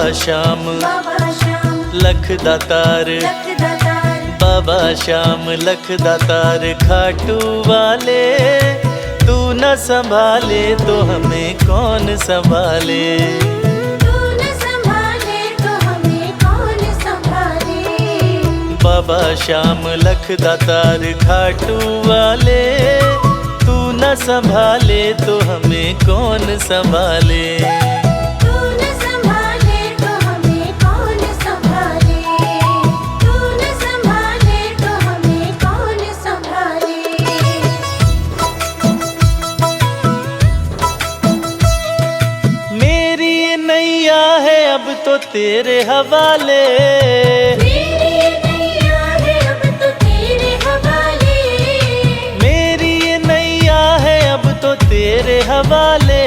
श्याम लख दातार, बाबा श्याम लख दातार खाटू वाले। तू न संभाले तो हमें कौन संभाले। बाबा श्याम लख दातार खाटू वाले। तू न संभाले तो हमें कौन संभाले। मेरी नैया है अब तो तेरे हवाले। तेरे हवाले,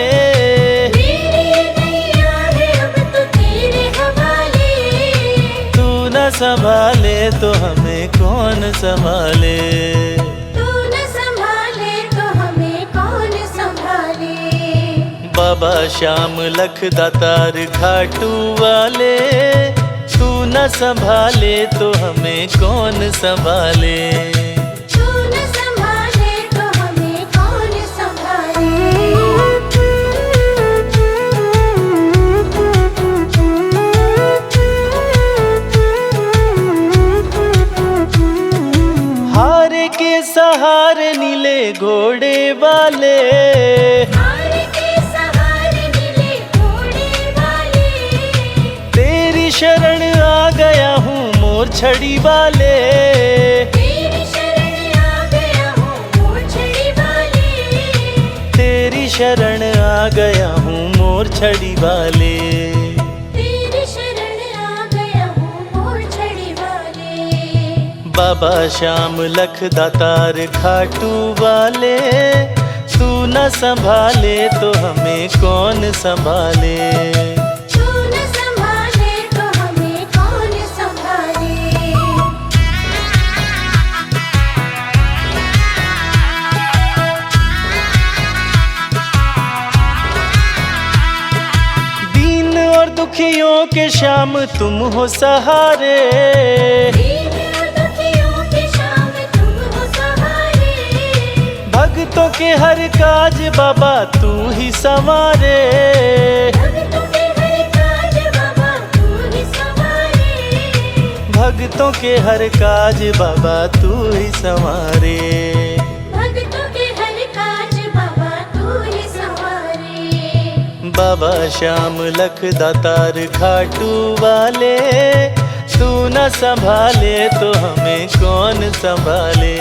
तू न संभाले तो हमें कौन संभाले। बाबा श्याम लख दातार खाटू वाले। तू न संभाले तो हमें कौन संभाले। हारे के सहारे नीले घोड़े वाले। तेरी शरण आ गया हूँ मोर छड़ी वाले। तेरी शरण आ गया हूँ मोर छड़ी वाले। बाबा श्याम लख दातार खाटू वाले। तू न संभाले तो हमें कौन संभाले। दीन और दुखियों के श्याम तुम हो सहारे। भक्तों के हर काज बाबा तू ही संवारे। भक्तों के हर काज बाबा तू ही संवारे। बाबा श्याम लख दातार खाटू वाले। तू न संभाले तो हमें कौन संभाले।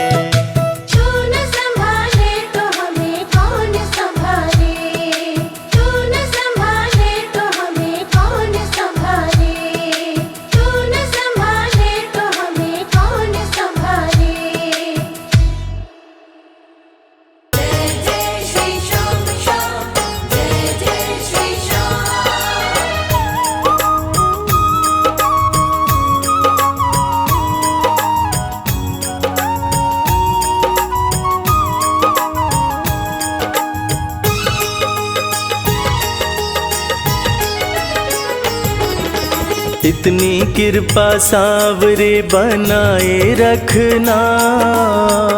इतनी कृपा सांवरे बनाए रखना।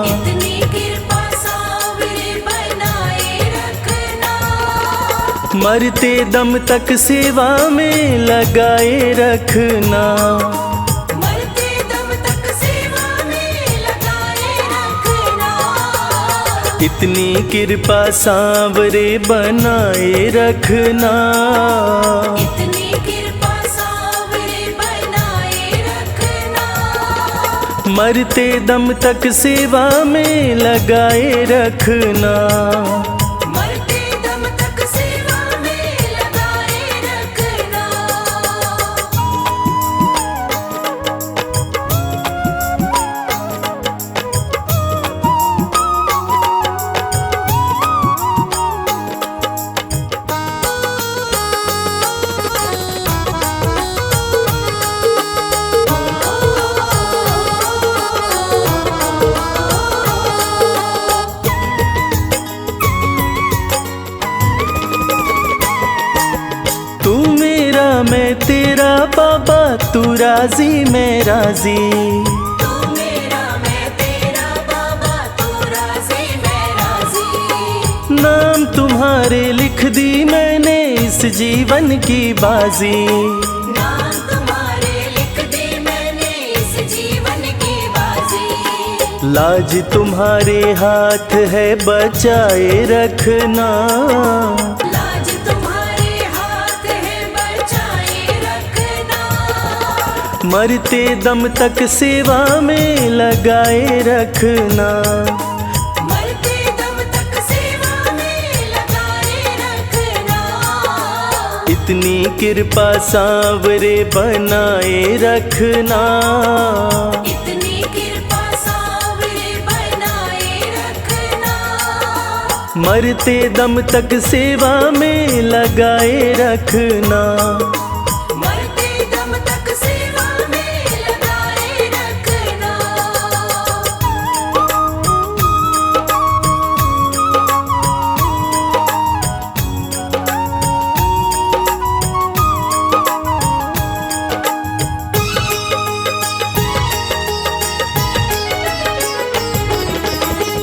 इतनी कृपा सांवरे बनाए रखना। मरते दम तक सेवा में लगाए रखना। मरते दम तक सेवा में लगाए रखना। इतनी कृपा सांवरे बनाए रखना। मरते दम तक सेवा में लगाए रखना। मरते दम तक सेवा में लगाए रखना। मेरा बाबा तू राजी मैं राजी, तू मेरा मैं तेरा बाबा, तू राजी मैं राजी। नाम तुम्हारे लिख दी मैंने इस जीवन की बाजी, नाम तुम्हारे लिख दी मैंने इस जीवन की बाजी। लाज तुम्हारे हाथ है बचाए रखना, लाज तुम्हारे हाथ है बचाए रखना। मरते दम तक सेवा में लगाए रखना, मरते दम तक सेवा में लगाए रखना। इतनी कृपा सांवरे बनाए रखना, इतनी कृपा सांवरे बनाए रखना। मरते दम तक सेवा में लगाए रखना। मरते दम तक सेवा में लगाए रखना।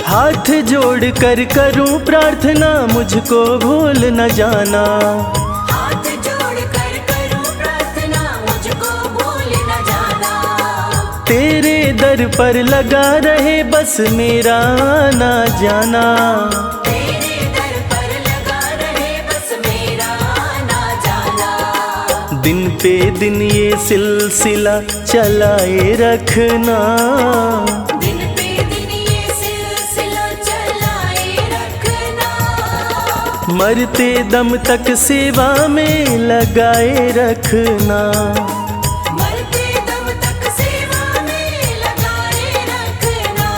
हाथ जोड़ कर करूं प्रार्थना मुझको भूल न जाना, हाथ जोड़ कर करूं प्रार्थना मुझको भूल न जाना। तेरे दर पर लगा रहे बस मेरा आना जाना, तेरे दर पर लगा रहे बस मेरा आना जाना। दिन पे दिन ये सिलसिला चलाए रखना, दिन पे दिन ये सिलसिला चलाए रखना। मरते दम तक सेवा में लगाए रखना। मरते दम तक सेवा में लगाए रखना।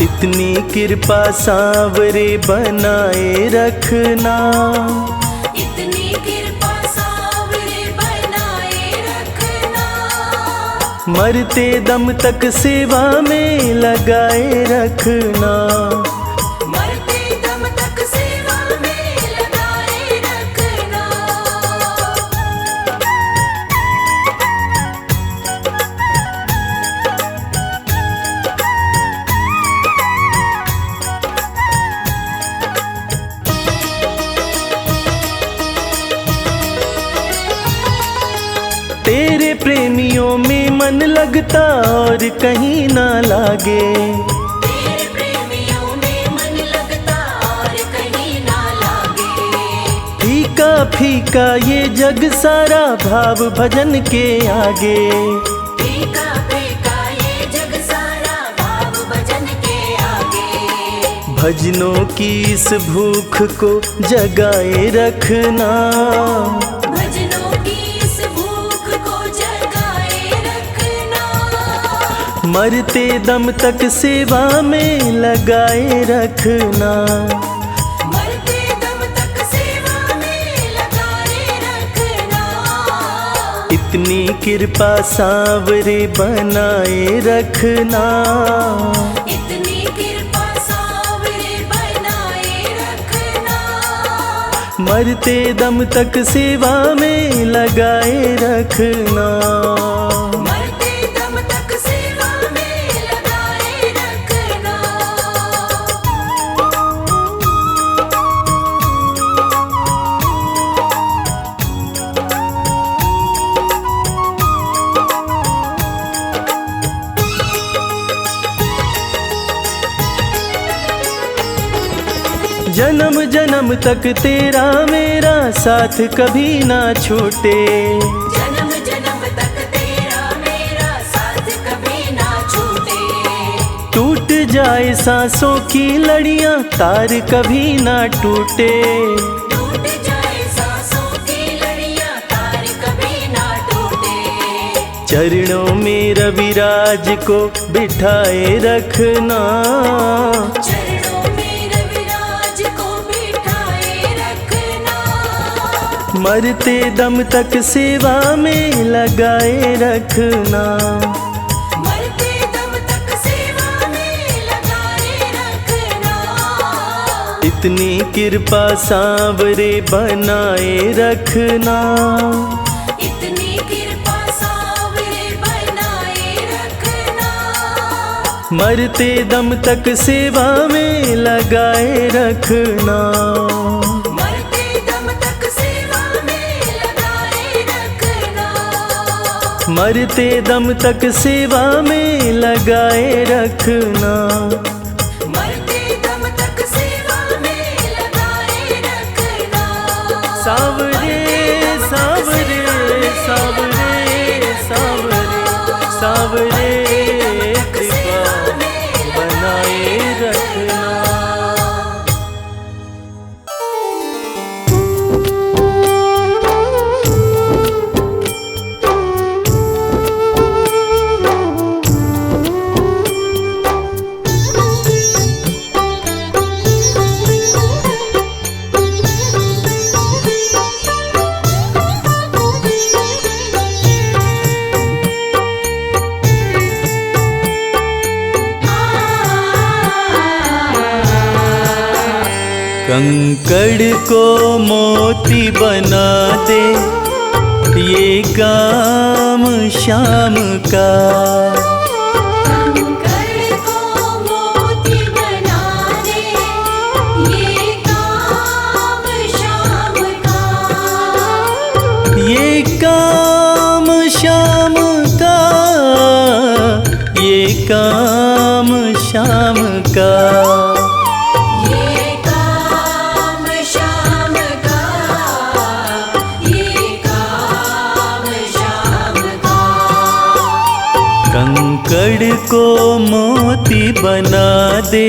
इतनी कृपा सांवरे बनाए रखना, इतनी कृपा सांवरे बनाए रखना। मरते दम तक सेवा में लगाए रखना। मरते दम तक सेवा में लगाए रखना। तेरे प्रेमियों में मन लगता और कहीं ना लागे, तेरे प्रेमियों में मन लगता और कहीं ना लागे। फीका फीका ये जग सारा भाव भजन के आगे, फीका फीका ये जग सारा भाव भजन के आगे। भजनों की इस भूख को जगाए रखना, भजनों की इस भूख को जगाए रखना। मरते दम तक सेवा में लगाए रखना। मरते दम तक सेवा में लगाए रखना। इतनी कृपा सांवरे बनाए रखना, इतनी कृपा सांवरे बनाए रखना। मरते दम तक सेवा में लगाए रखना। मरते दम तक सेवा में लगाए रखना। जन्म जन्म तक तेरा मेरा साथ कभी ना छूटे, जन्म जन्म तक तेरा मेरा साथ कभी ना छूटे। टूट जाए सांसों की लड़ियां तार कभी ना टूटे, टूट जाए सांसों की लड़ियां तार कभी ना टूटे। चरणों में रविराज को बिठाए रखना, चरणों में रविराज को बिठाए रखना। मरते दम तक सेवा में लगाए रखना। मरते दम तक सेवा में लगाए रखना। इतनी कृपा सांवरे बनाए रखना, इतनी मरते दम तक सेवा में लगाए रखना, मरते दम तक सेवा में लगाए रखना, मरते दम तक सेवा में लगाए रखना। मरते दम तक सेवा में लगाए रखना। सावरे सावरे सावरे सावरे सावरे कृपा बनाए रखना। कंकड़ को मोती बना दे ये काम शाम का, कंकड़ को मोती बना दे ये काम शाम का, ये काम शाम का, ये काम शाम का। कंकड़ को मोती बना दे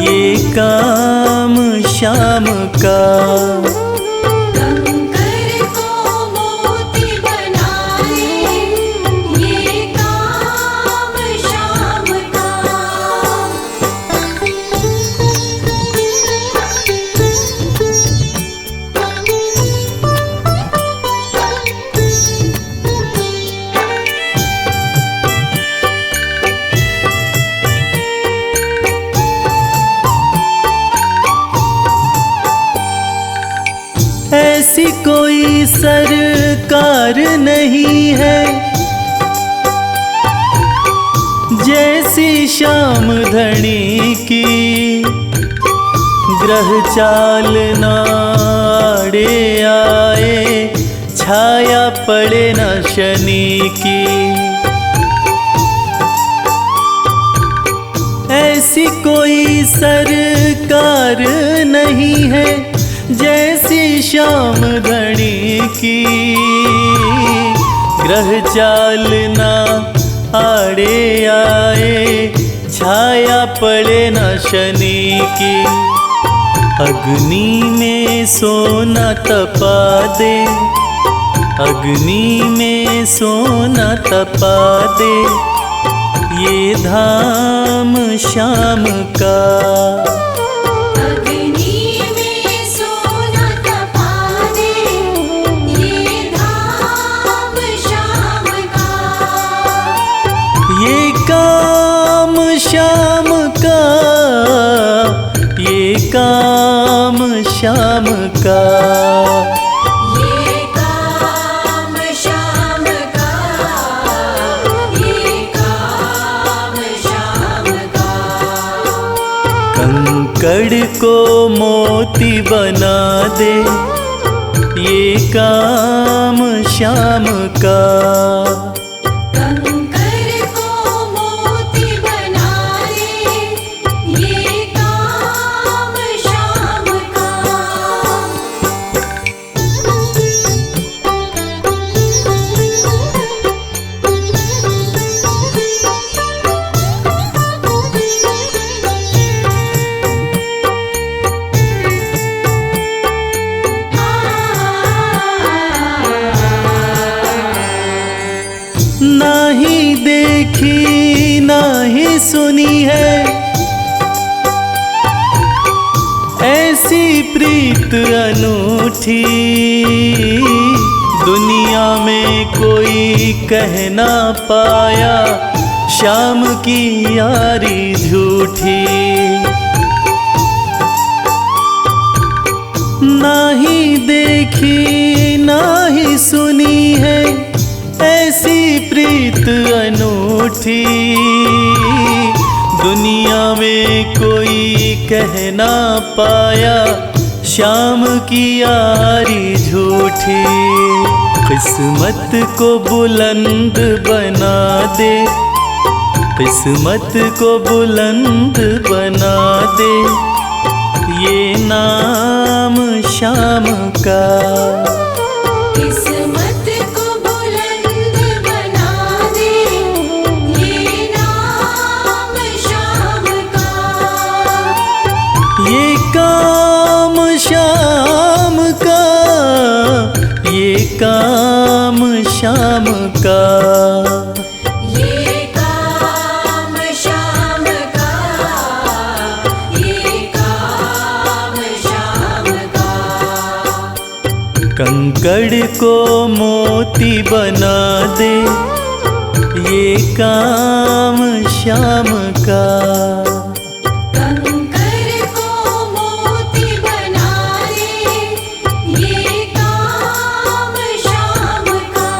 ये काम शाम का, कंकड़ को मोती बना दे ये काम शाम का। ऐसी कोई सरकार नहीं है जैसी श्याम धनी की, ग्रह चाल नाड़े आए छाया पड़े न शनि की। ऐसी कोई सरकार नहीं है जैसी श्याम धनी की, ग्रह चाल ना आड़े आए छाया पड़े न शनि की। अग्नि में सोना तपा दे, अग्नि में सोना तपा दे ये धाम शाम का, अग्नि में सोना तपा दे ये धाम शाम का, ये काम शाम का, ये काम शाम का। ये काम शाम का, ये काम शाम का। कंकड़ को मोती बना दे ये काम शाम का, कंकड़ को मोती बना दे ये काम शाम का। नाही देखी नाही सुनी है ऐसी प्रीत अनूठी, दुनिया में कोई कह ना पाया श्याम की यारी झूठी। नाही देखी नाही सुनी है ऐसी प्रीत अनूठी, दुनिया में कोई कह ना पाया शाम की यारी झूठी। किस्मत को बुलंद बना दे, किस्मत को बुलंद बना दे ये नाम शाम का। किस्मत को बुलंद बना दे ये नाम शाम का। ये काम शाम का, ये काम शाम का। ये काम शाम का, ये काम शाम का। कंकड़ को मोती बना दे ये काम शाम का। कंकर को मोती बना दे ये काम शाम का।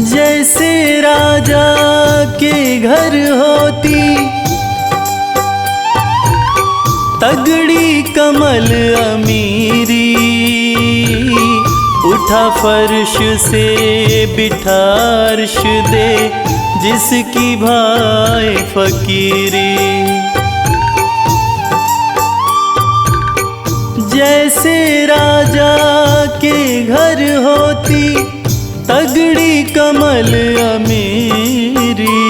जैसे राजा के घर होती तगड़ी कमल अमीरी, उठा फर्श से बिठा अर्श दे जिसकी भाई फकीरी। जैसे राजा के घर होती तगड़ी कमल अमीरी,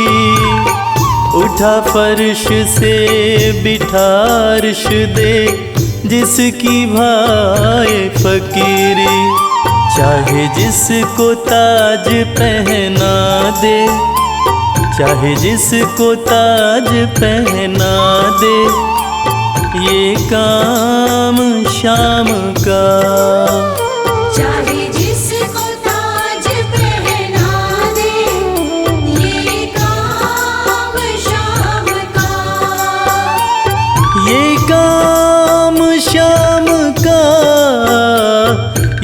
उठा फर्श से बिठा अर्श दे जिसकी भाई फकीरी। चाहे जिसको ताज पहना दे, चाहे जिसको ताज पहना दे ये काम शाम का। चाहे जिसको ताज पहना दे ये काम शाम का। ये काम शाम का,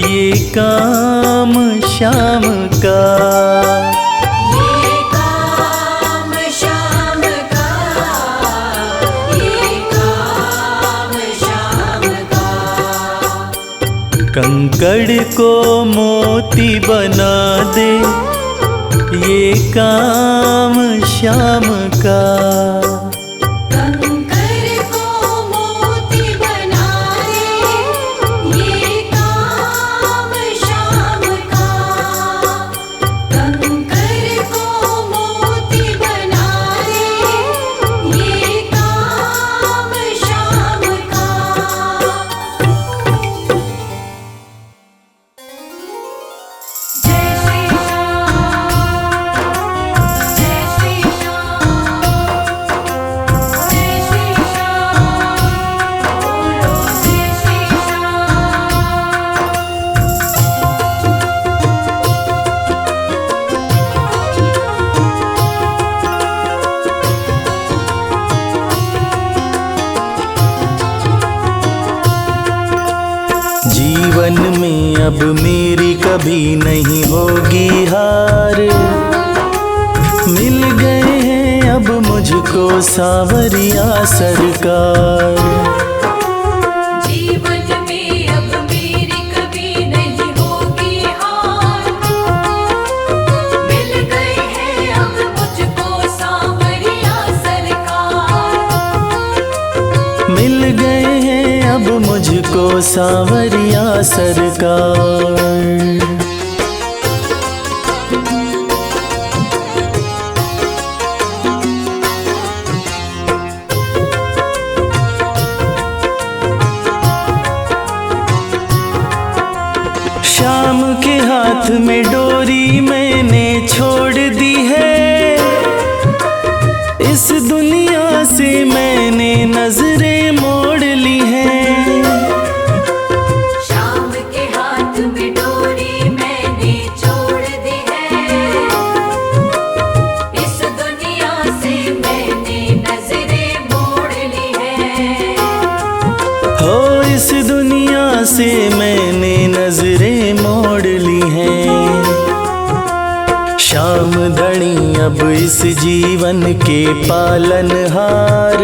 ये काम शाम का। ये काम शाम का, ये काम शाम का। कंकड़ को मोती बना दे ये काम शाम का। कंकर को मोती बना दे ये काम शाम का। कंकर को मोती बना दे ये काम शाम का। जय श्री राम, जय श्री राम, जय श्री राम, बोलो जय श्री राम। जीवन में अब मेरी कभी नहीं होगी हार, मिल गए हैं अब मुझको सांवरिया सरकार। जीवन में अब मेरी कभी नहीं होगी हार, मिल गए हैं अब मुझको सांवरिया सरकार। मिल गए हैं अब मुझको सांवरिया सरकार। शाम के हाथ में डोरी मैंने छोड़ दी है, इस दुनिया से मैंने नजरें मोड़ ली हैं। शाम के हाथ में डोरी अब इस जीवन के पालनहार।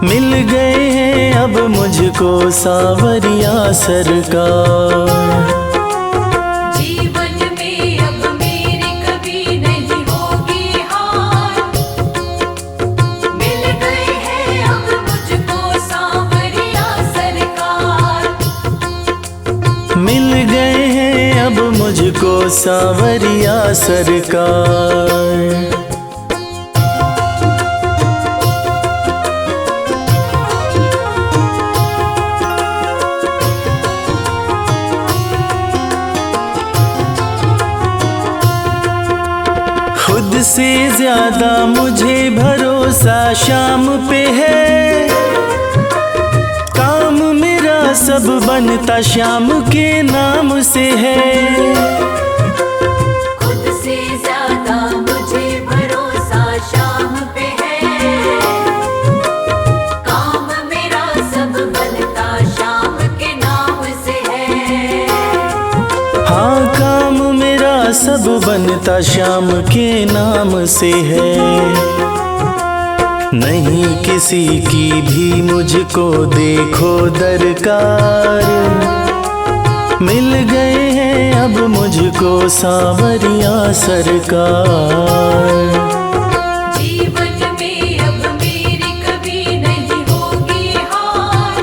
मिल गए हैं अब मुझको सांवरिया सरकार। जीवन में अब मेरी कभी नहीं होगी हार। मिल गए हैं अब मुझको सांवरिया सरकार। मिल गए हैं अब मुझको सांवरिया सरकार। खुद से ज्यादा मुझे भरोसा शाम पे है। काम मेरा सब बनता शाम के नाम से है। खुद से ज्यादा मुझे भरोसा शाम पे है। काम मेरा सब बनता शाम के नाम से है। हाँ, काम मेरा सब बनता शाम के नाम से है। नहीं किसी की भी मुझको देखो दरकार। मिल गए हैं अब मुझको सांवरिया सरकार। जीवन में अब मेरी कभी नहीं होगी हार।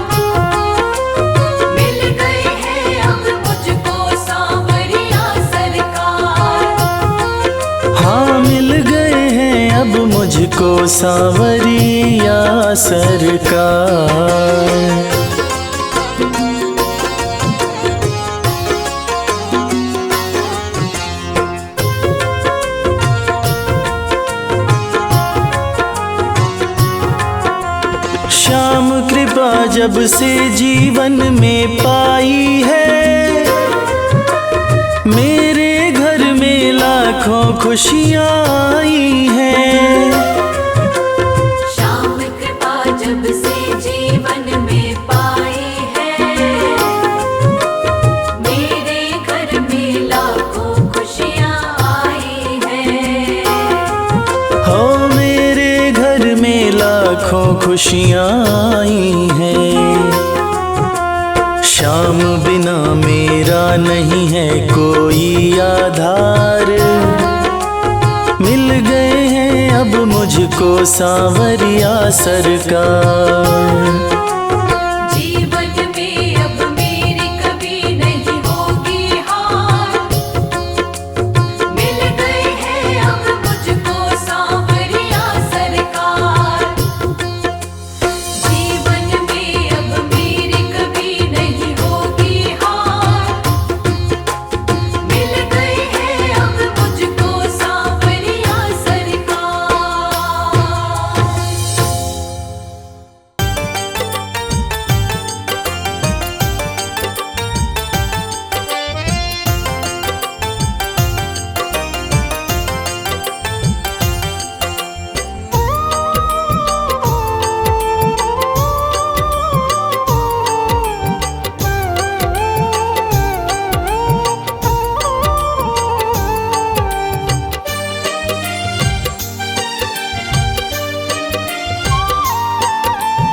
मिल गए हैं अब मुझको सांवरिया सरकार। हाँ, मिल गए हैं अब मुझको सांवरिया सरकार। श्याम कृपा जब से जीवन में पाई है। मेरे घर में लाखों खुशियाँ आई हैं। श्याम कृपा जब से जीवन में पाई है। मेरे घर में लाखों खुशियाँ आई हैं। हो, मेरे घर में लाखों खुशियाँ आई हैं। श्याम बिना मेरा नहीं है कोई आधार। मिल गए हैं अब मुझको सांवरिया सरकार। जीवन में अब मेरी कभी नहीं होगी हार। मिल गए हैं अब मुझको सांवरिया सरकार। जीवन में अब मेरी कभी नहीं होगी हार। मिल गए हैं अब मुझको सांवरिया सरकार।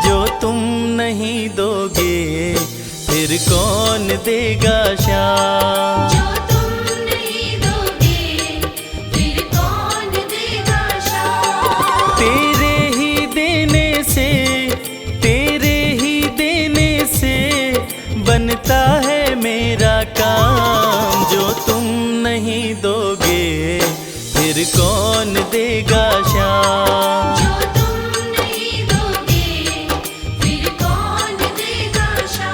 जो तुम नहीं दोगे फिर कौन देगा श्याम। जो तुम नहीं दोगे फिर कौन देगा शाम। तेरे ही देने से, तेरे ही देने से बनता है मेरा काम। जो तुम नहीं दोगे फिर कौन देगा श्याम। जो तुम नहीं दोगे फिर कौन देगा शाम।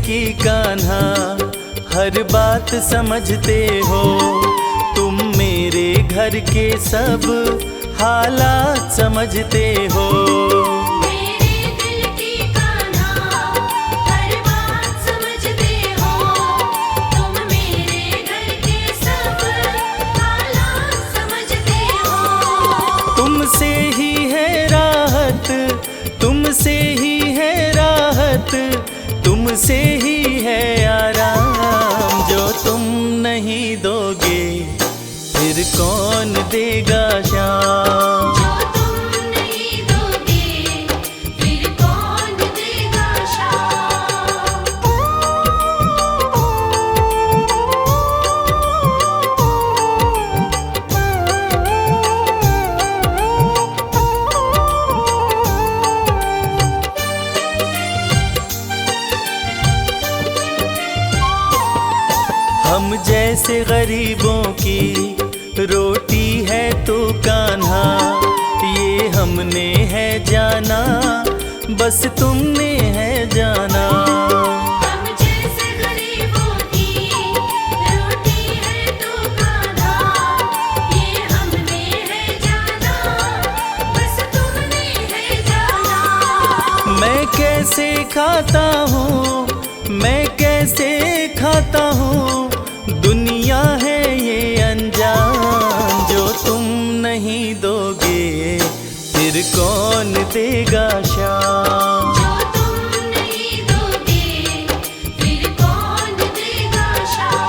की कान्हा हर बात समझते हो। घर के सब हालात समझते हो। मेरे दिल की कान्हा हर बात समझते हो। तुम मेरे घर के सब हालात समझते हो। तुमसे ही है राहत, तुमसे ही है राहत, तुमसे ही है आराम। जो तुम नहीं दोगे फिर कौन देगा शाम। जो तुम नहीं दोगे फिर कौन देगा शाम। हम जैसे गरीबों की रोटी है तो कान्हा, ये हमने है जाना, बस तुमने है जाना। हम जैसे गरीबों की रोटी है तो कान्हा, ये हमने है जाना, बस तुमने है जाना। मैं कैसे खाता हूँ, मैं कैसे खाता हूँ, दुनिया है ये अनजान। जो तुम नहीं दोगे फिर कौन देगा शाम। जो तुम नहीं दोगे फिर कौन देगा शाम।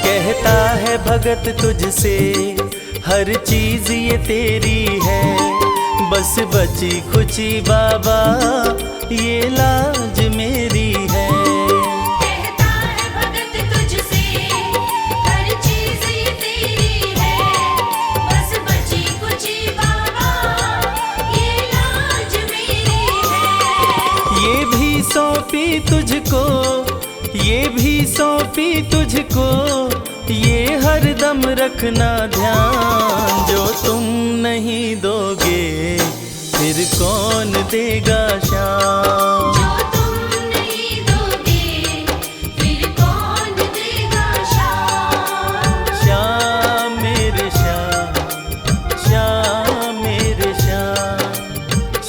कहता है भगत तुझसे हर चीज ये तेरी है, बस बची खुची बाबा ये लाज मेरी है। कहता है भगत तुझसे हर चीज ये तेरी है, बस बची कुची बाबा ये लाज मेरी है। ये भी सौंपी तुझको, ये भी सौंपी तुझको, ये हर दम रखना ध्यान। जो तुम नहीं दोगे फिर कौन देगा शाम। जो तुम नहीं दोगे फिर कौन देगा शाम। श्याम मेरे श्याम, श्याम मेरे श्याम,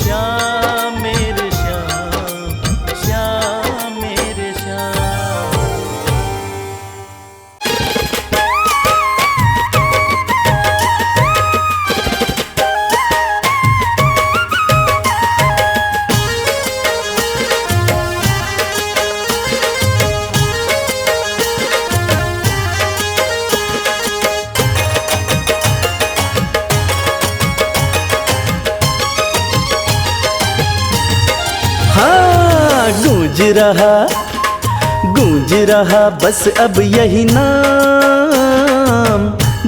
श्याम मेरे श्याम, श्याम मेरे श्याम। हाँ गूंज रहा बस अब यही नाम,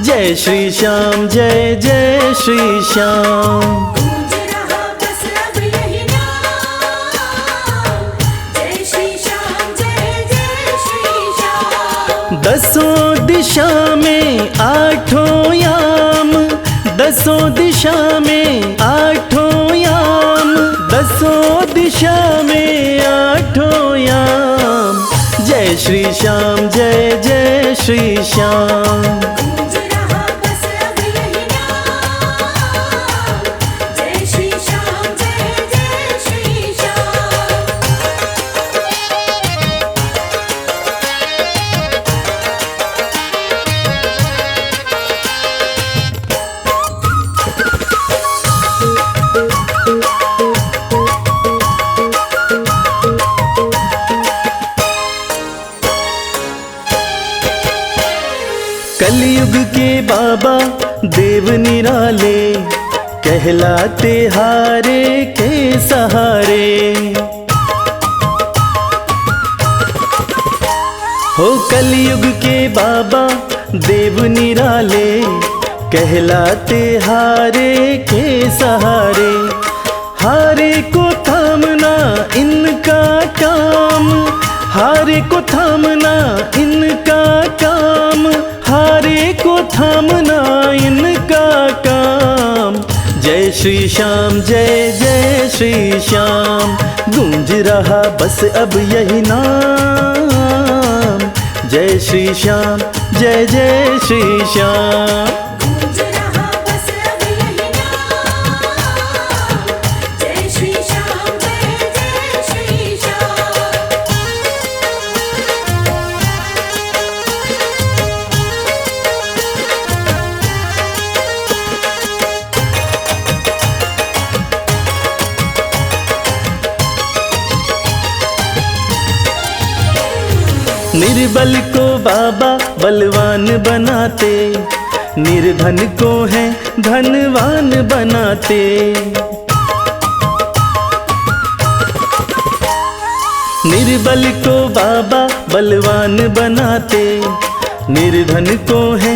जय श्री श्याम, जय जय श्री श्याम। गूंज रहा बस अब यही नाम, जय श्री श्याम, जय जय श्री श्याम। दसों दिशा में आठों याम, दसों दिशा में आठों याम, दसों दिशा में आठों याम। जय श्री श्याम, जय जय श्री श्याम। गूंज रहा बस अब यही नाम, जय श्री श्याम, जय जय श्री श्याम। कलयुग के बाबा देव निराले, कहलाते हारे के सहारे। हो कलयुग के बाबा देव निराले, कहलाते हारे के सहारे, हारे को थामना इनका काम, हारे को थामना इनका काम, हारे को थामना इनका काम। जय श्री श्याम जय जय श्री श्याम, गूंज रहा बस अब यही नाम। जय श्री श्याम जय जय श्री श्याम। गूंज रहा बस अब यही नाम। जय श्री श्याम जय जय श्री श्याम। निर्बल को बाबा बलवान बनाते, निर्धन को है धनवान बनाते। निर्बल को बाबा बलवान बनाते, निर्धन को है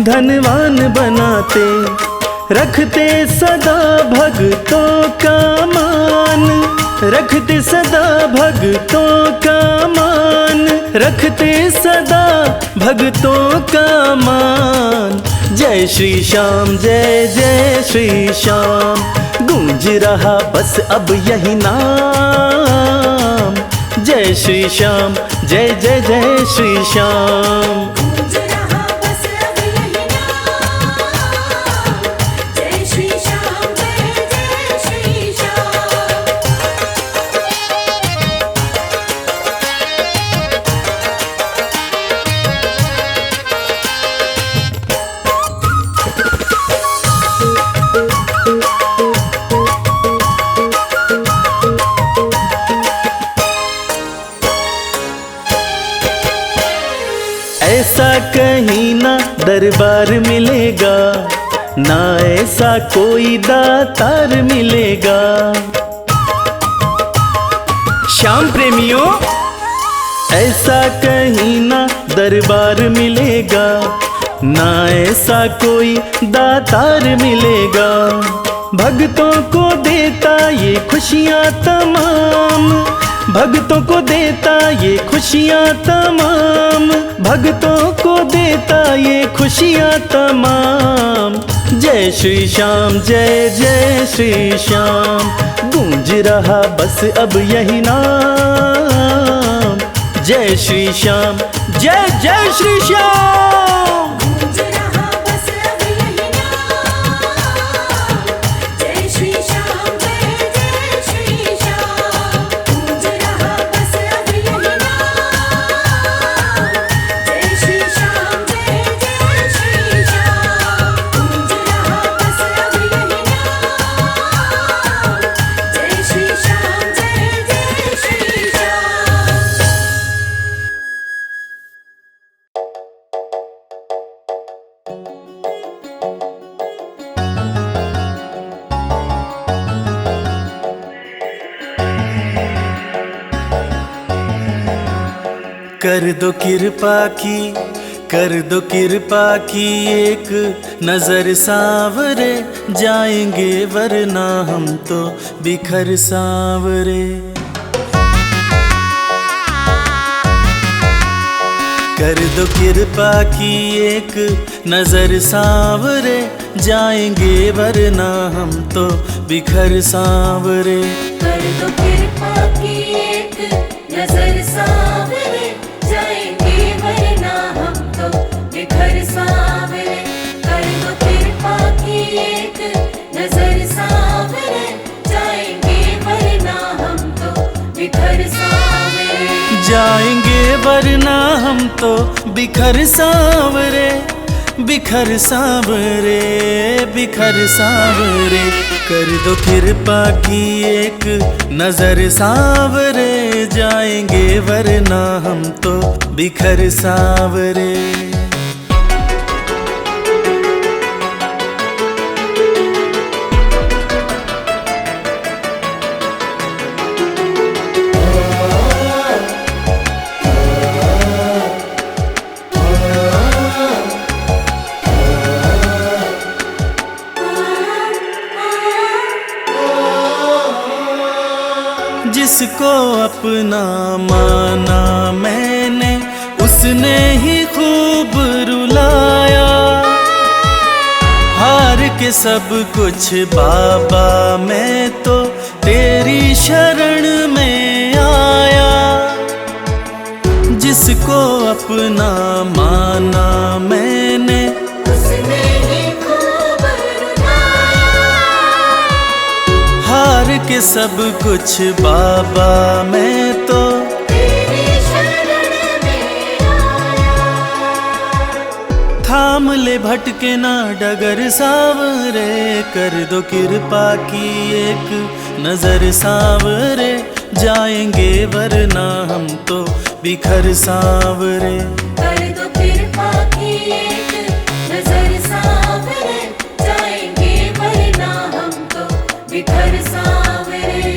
धनवान बनाते। रखते सदा भक्तों का मान, रखते सदा भक्तों का मान, रखते सदा भक्तों का मान। जय श्री श्याम जय जय श्री श्याम, गूंज रहा बस अब यही नाम। जय श्री श्याम जय जय जय श्री श्याम। गूंज रहा बस अब यही नाम। जय श्री श्याम जय जय श्री श्याम। ऐसा कहीं ना दरबार मिलेगा, ना ऐसा कोई दातार मिलेगा। श्याम प्रेमियों, ऐसा कहीं ना दरबार मिलेगा, ना ऐसा कोई दातार मिलेगा। भक्तों को देता ये खुशियाँ तमाम, भक्तों को देता ये खुशियाँ तमाम, भक्तों को देता ये खुशियाँ तमाम। जय श्री श्याम जय जय श्री श्याम, गूंज रहा बस अब यही नाम। जय श्री श्याम जय जय श्री श्याम। गूंज रहा बस अब यही नाम। जय श्री श्याम जय जय श्री श्याम। गूंज रहा बस अब यही नाम। जय श्री श्याम जय जय श्री श्याम। गूंज रहा बस अब यही नाम। जय श्री श्याम जय जय श्री श्याम। कर दो कृपा की, कर दो कृपा की, एक नजर सावरे जाएंगे वरना हम तो बिखर सावरे। कर दो कृपा की, एक नजर सावरे जाएंगे वरना हम तो बिखर सावरे। कर दो कृपा की एक नजर सावरे जाएंगे वरना हम तो बिखर सावरे। कर दो कृपा की एक नजर सावरे जाएंगे वरना हम तो बिखर सावरे। जाएंगे वरना हम तो बिखर सावरे, बिखर सावरे, बिखर सावरे। कर दो कृपा की एक नजर सावरे जाएंगे वरना हम तो बिखर सावरे। जिसको अपना माना मैंने उसने ही खूब रुलाया। हार के सब कुछ बाबा मैं तो तेरी शरण में आया। जिसको अपना माना मैंने उसने ही खूब रुलाया। हार के सब कुछ बाबा मैं तो तेरी शरण में आया। थाम ले भटके ना डगर सावरे, कर दो कृपा की एक नजर सावरे। जाएंगे वरना हम तो बिखर सावरे। कर दो कृपा की एक नजर सावरे, जाएंगे वरना हम तो बिखर सावरे।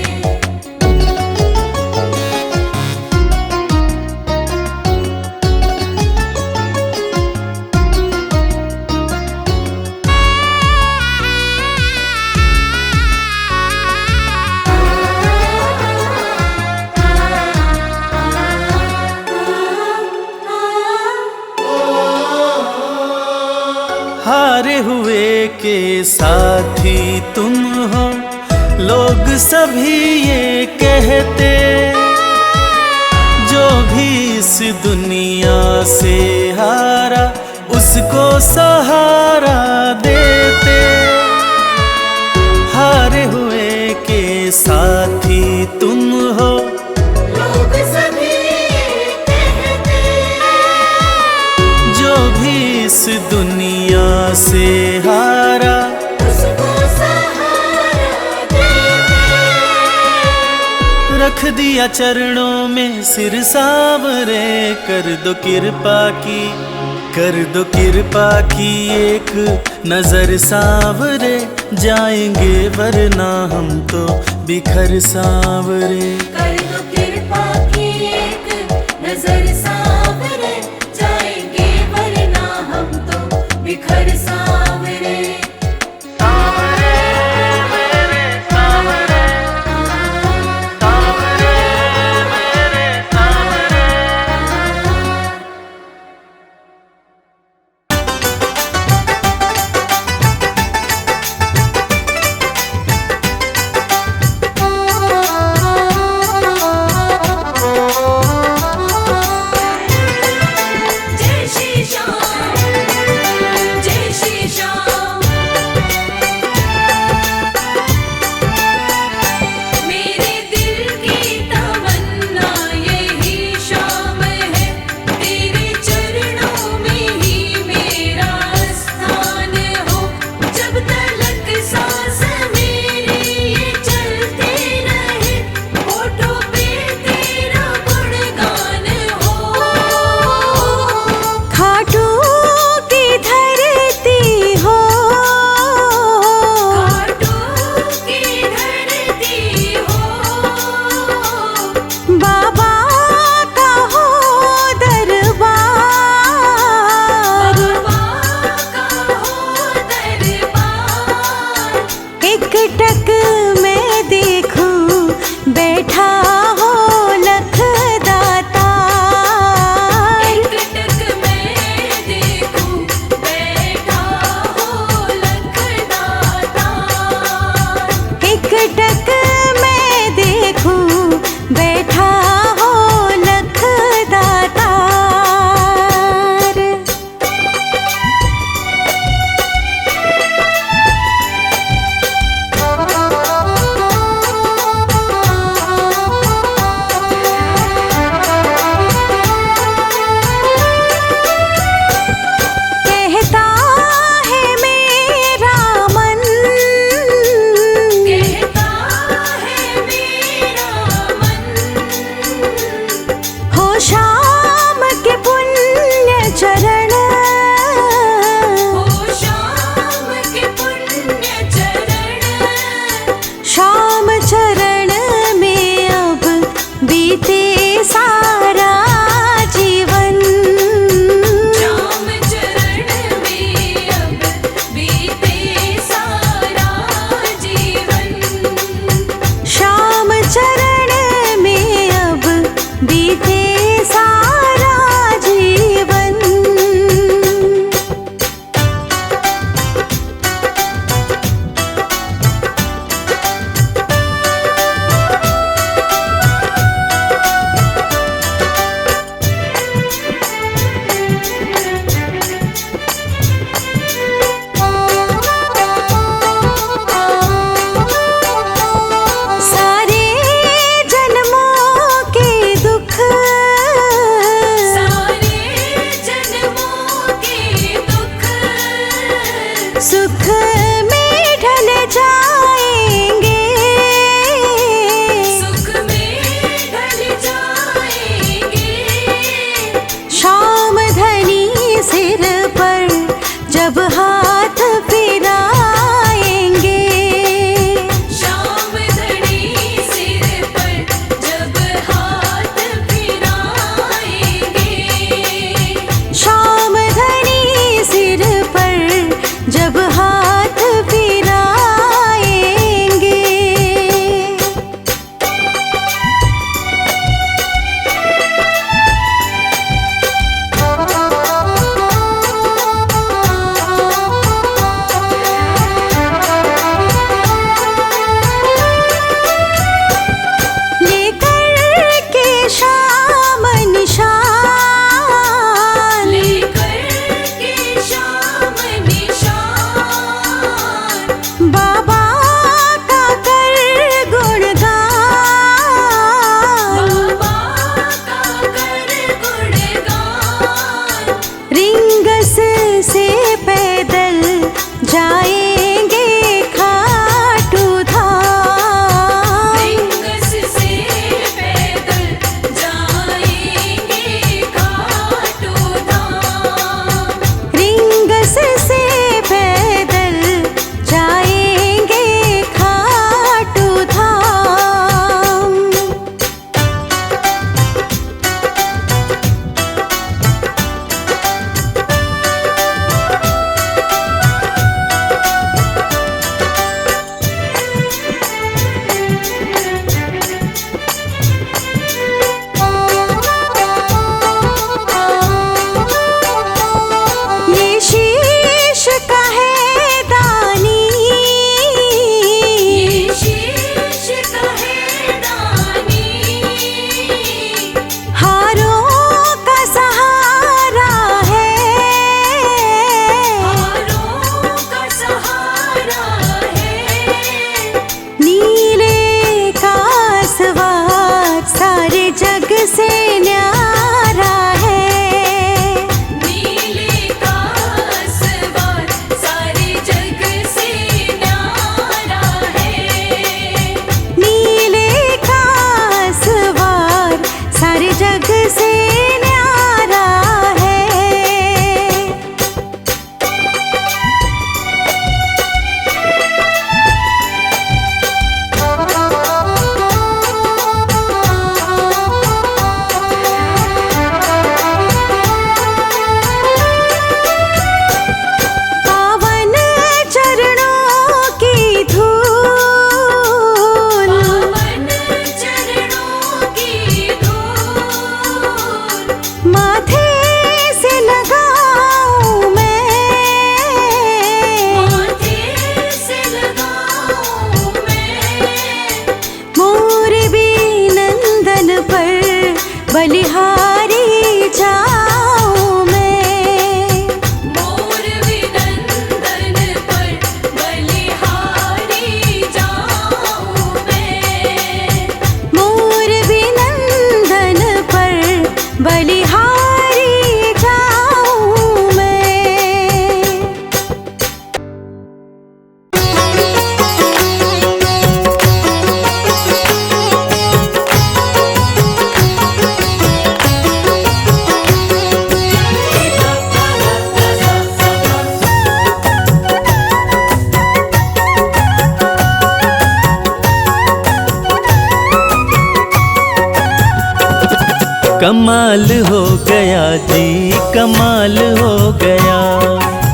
हारे हुए के साथी तुम हो, लोग सभी ये कहते। जो भी इस दुनिया से हारा उसको सहारा देते। हारे हुए के साथी तुम हो, लोग सभी ये कहते। जो भी इस दुनिया से हारा उसको सहारा देते। रख दिया चरणों में सिर सावरे। कर दो कृपा की, कर दो कृपा की एक नजर सावरे। जाएंगे वरना हम तो बिखर सावरे। कर दो कृपा की एक नजर सावरे, जाएंगे वरना हम तो बिखर सावरे। जय श्री श्याम, जय कमाल हो गया जी, कमाल हो गया।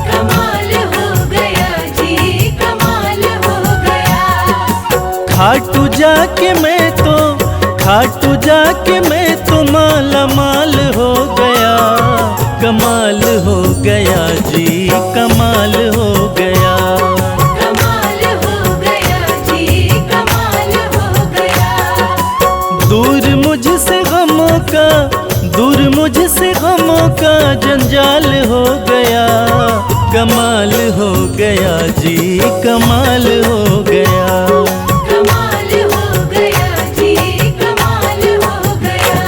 कमाल हो गया जी, कमाल हो गया। खाटू जाके मैं तो माला माल हो गया। कमाल हो गया जी, कमाल हो गया। कमाल हो गया जी, कमाल हो गया। दूर मुझसे गमों का जंजाल हो गया। कमाल हो गया जी, कमाल हो गया। कमाल हो गया जी, कमाल हो गया।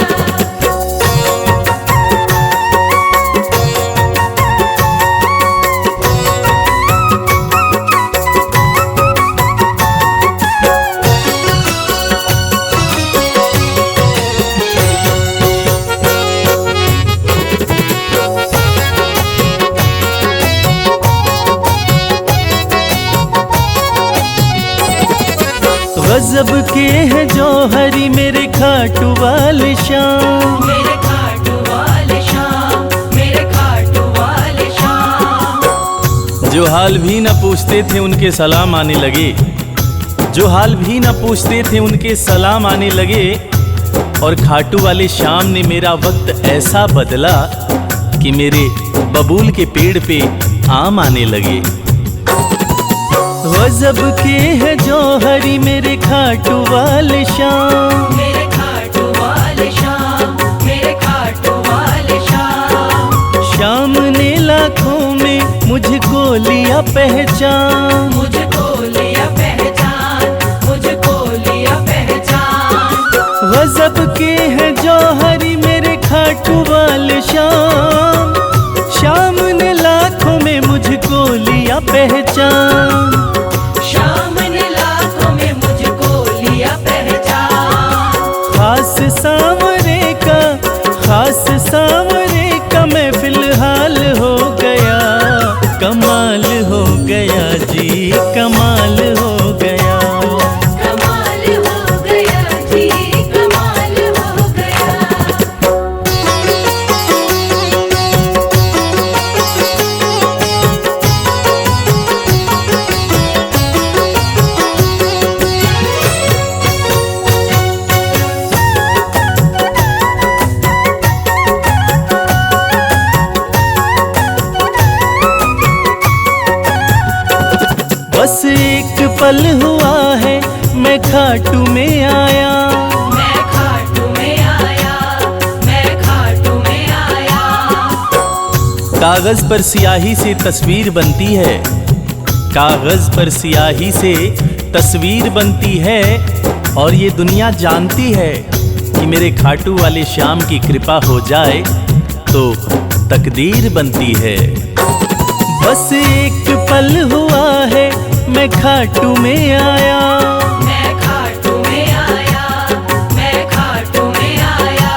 गजब के हैं जौहरी मेरे खाटू वाले शाम। मेरे खाटू वाले शाम, मेरे खाटू वाले शाम। जो हाल भी न पूछते थे उनके सलाम आने लगे। जो हाल भी न पूछते थे उनके सलाम आने लगे। और खाटू वाले शाम ने मेरा वक्त ऐसा बदला कि मेरे बबूल के पेड़ पे आम आने लगे। गजब के है जौहरी मेरे खाटू वाले शाम। मेरे खाटू वाले शाम, मेरे खाटू वाले शाम। शाम ने लाखों में मुझको लिया पहचान। मुझको लिया पहचान, मुझको लिया पहचान। गजब के है जौहरी मेरे खाटू वाले शाम। शाम ने लाखों में मुझको लिया पहचान। शाम ने लाखों में मुझको लिया पहचान। खास सांवरे का मैं फिलहाल हो गया। कमाल हो गया जी, कमाल हो गया। कमाल हो गया जी, कमाल हो गया। बस एक पल हुआ है मैं खाटू में आया। मैं खाटू में आया, मैं खाटू में आया। कागज पर सियाही से तस्वीर बनती है। कागज पर सियाही से तस्वीर बनती है। और ये दुनिया जानती है कि मेरे खाटू वाले श्याम की कृपा हो जाए तो तकदीर बनती है। बस एक पल हुआ है मैं खाटू में आया। मैं खाटू में आया, मैं खाटू में आया।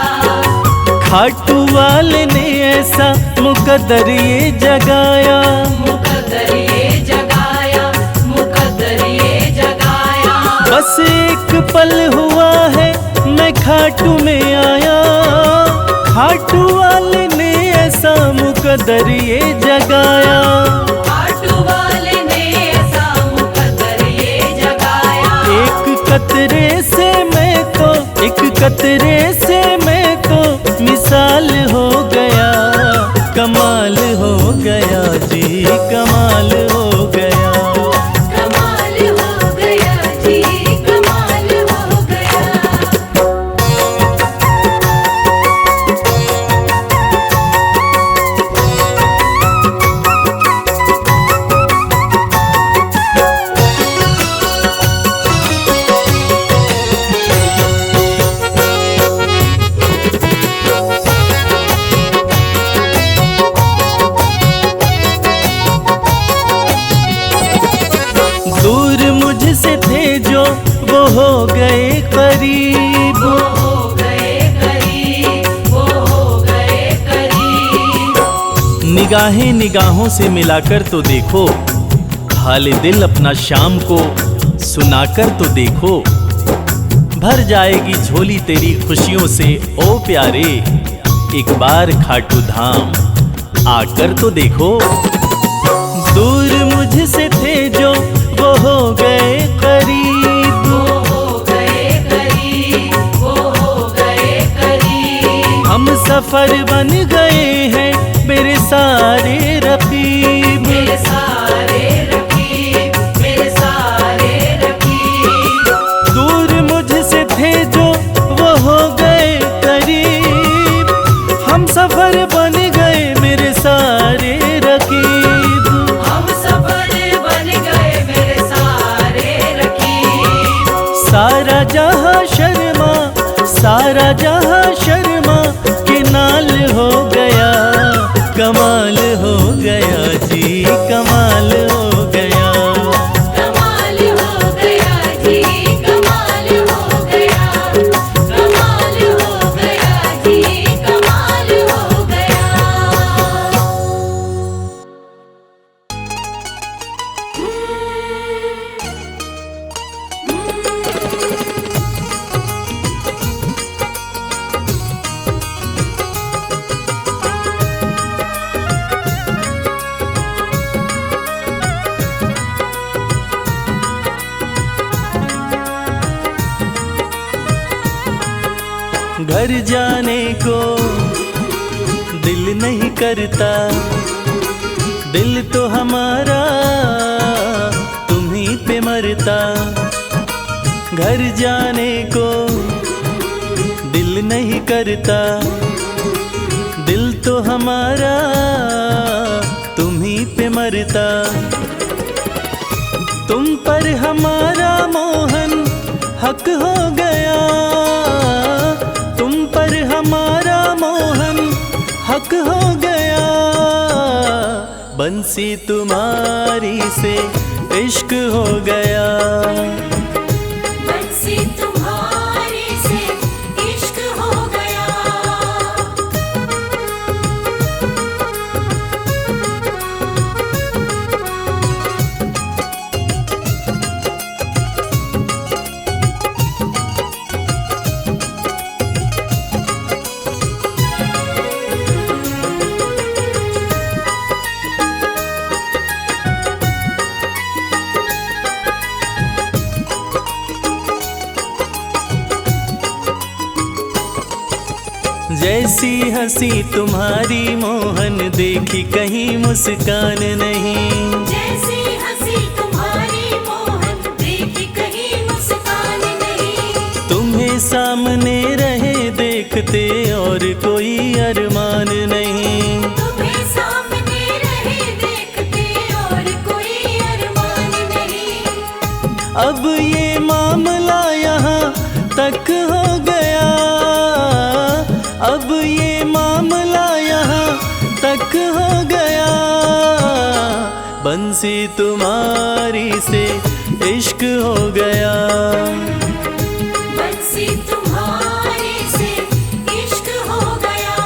खाटू वाले ने ऐसा मुकद्दर ये जगाया। मुकद्दर ये जगाया, मुकद्दर ये जगाया। बस एक पल हुआ है मैं खाटू में आया। खाटू वाले ने ऐसा मुकद्दर ये जगाया। खाटू वाले ने ऐसा मुकद्दर ये जगाया। एक कतरे से मैं तो मिसाल हो गया। कमाल हो गया जी, कमाल हो गया। कमाल हो गया जी, कमाल हो गया। दूर मुझसे थे जो वो हो गए करीब। वो हो गए करीब, वो हो गए करीब। निगाहें निगाहों से मिलाकर तो देखो। हाल दिल अपना शाम को सुनाकर तो देखो। भर जाएगी झोली तेरी खुशियों से ओ प्यारे। एक बार खाटू धाम आकर तो देखो। दूर मुझसे थे जो वो हो गए करीब, वो हो गए करीब, वो हो गए करीब। हम सफर बन गए हैं मेरे सारे रकीब, मेरे सारे रकीब, मेरे सारे रकीब। दूर मुझसे थे जो वो हो गए करीब, हम सफर बन गए मेरे सारे रकीब। हम सफर बन गए मेरे सारे रकीब। सारा जहां शर्मा, सारा जहां शर्मा के नाल हो गया, कमाल हो गया जी, कमाल हो गया। कमाल हो गया जी, कमाल हो गया, कमाल हो गया जी, कमाल हो गया। घर जाने को दिल नहीं करता, दिल तो हमारा तुम्हीं पे मरता। घर जाने को दिल नहीं करता, दिल तो हमारा तुम्हीं पे मरता। तुम पर हमारा मोहन हक हो गया, तुम पर हमारा मोहन हक हो गया। बंसी तुम्हारी से इश्क हो गया, बंसी तुम्हारे से इश्क हो गया। जैसी हंसी तुम्हारी मोहन देखी कहीं मुस्कान नहीं। जैसी हंसी तुम्हारी मोहन देखी कहीं मुस्कान नहीं। तुम्हें सामने रहे देखते और कोई अरमान नहीं। तुम्हें सामने रहे देखते और कोई अरमान नहीं। अब ये मामला यहाँ तक हो गया, अब ये मामला यहाँ तक हो गया। बंसी तुम्हारी से इश्क हो गया, बंसी तुम्हारे से इश्क हो गया।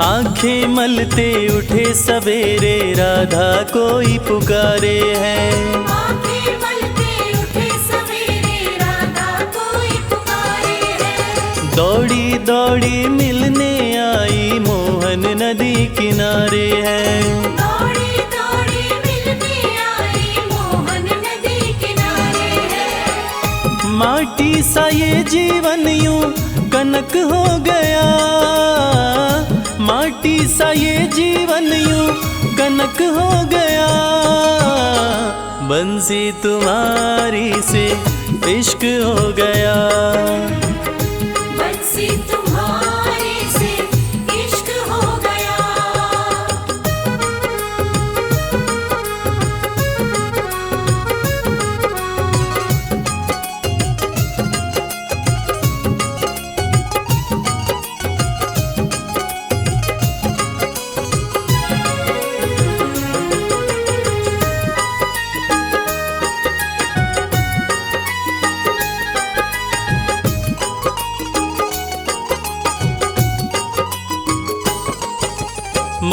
आंखें मलते उठे सवेरे राधा कोई पुकारे है। आंखें मलते उठे सवेरे राधा कोई पुकारे है। दौड़ी दौड़ी मिलने आई मोहन नदी किनारे है। दौड़ी दौड़ी मिलने आई मोहन नदी किनारे है। माटी सा ये जीवन यूं कनक हो गया, माटी सा ये जीवन यूं कनक हो गया। बंसी तुम्हारी से इश्क हो गया, बंसी तुम्हारे से इश्क हो गया।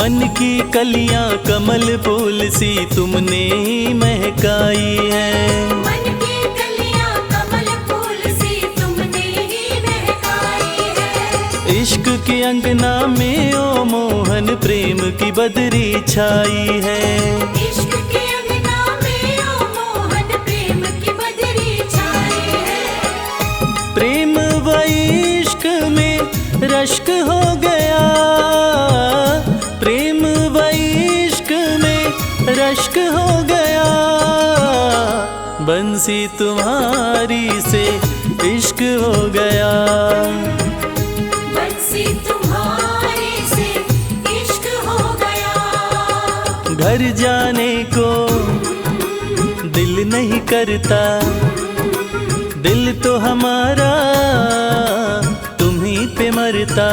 मन की कलियां कमल फूल सी तुमने ही महकाई है। मन की कलियां कमल फूल सी तुमने ही महकाई है। इश्क के अंगना में ओ मोहन प्रेम की बदरी छाई है। इश्क के अंगना में ओ मोहन प्रेम की बदरी छाई है। प्रेम व इश्क में रश्क हो गया, प्रेम व इश्क में रश्क हो गया। बंसी तुम्हारी से इश्क हो गया। बंसी तुम्हारे से इश्क हो गया। घर जाने को दिल नहीं करता, दिल तो हमारा तुम्हीं पे मरता।